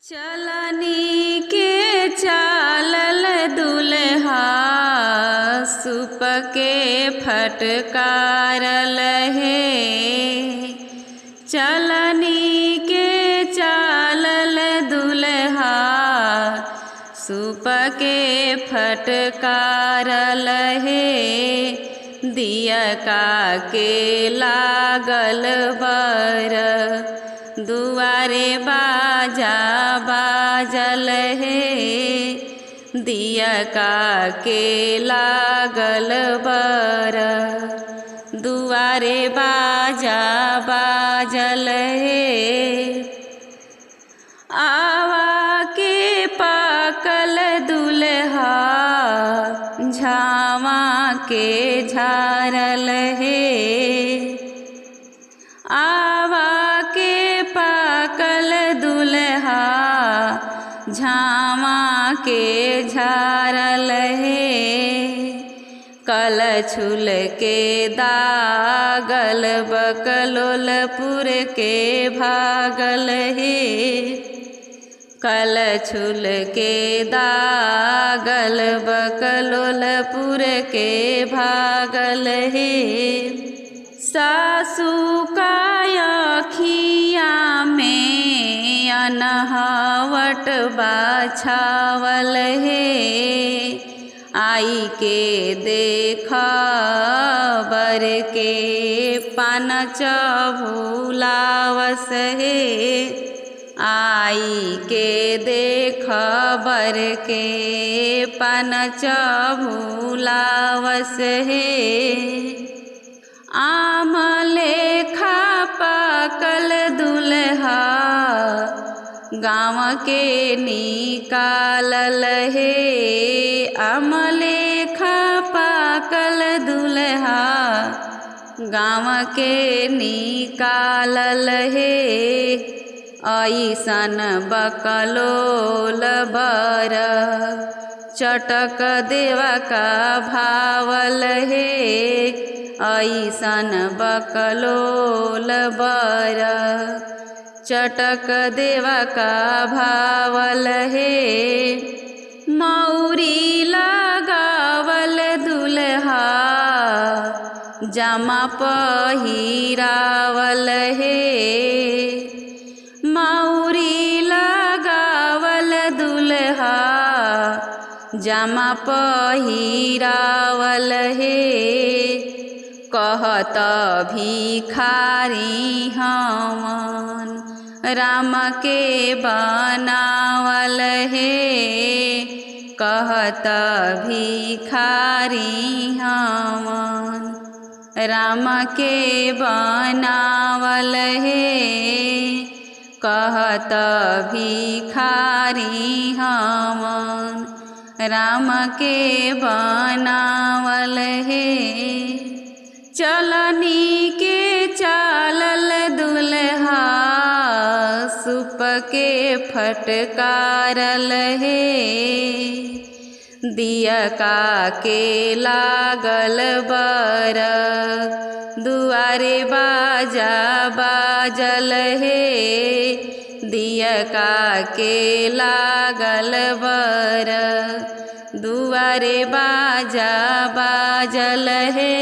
चलनी के चालल दुल्हा सुप के फटकारल हे। चलनी के चालल दुल्हा सुप के फटकारल हे। दिया का के लागल बर दुआरे बाजा बाजल हे। दिया का के लागल बर दुआरे बाजा बाजल हे। आवा के पाकल दुल्हा झावा के झारल हे। आवा के पाकल दुल्हा झावा के झारल हे। कल छुल के दागल बकलोलपुर के भागल हे। कल छुल के दागल बकलोलपुर के भागल हे। सासू का अखिया में अनहावट बाछावल हे। आई के देखा बर के पान चभुलावस हे। आई के देख बर के पान चभुलावस हे। आम लेखा पाकल दुल्हा गाँव के निकालल हे। आम लेखा पाकल दुल्हा गाँव के निकालल हे। ऐसन बकलोल बर चटक देवा का भावल हे। ऐसन बकलोल बर चटक देवा का भावल हे। मौरी लगावल दुल्हा जामा पहिरावल हे। मौरी लगावल दुल्हा जामा पहिरावल हे। कहत भिखारी हवन राम के बनावल हे। कहत भिखारी हवन राम के बनावल हे। कहत भिखारी हवन राम के बनावल हे। चलनी के चालल दुल्हा सुप के फटकारल हे। दिया का के लागल बर दुआरे बाजा बाजल हे। दिया का के लागल बर दुआरे बाजा बाजल हे।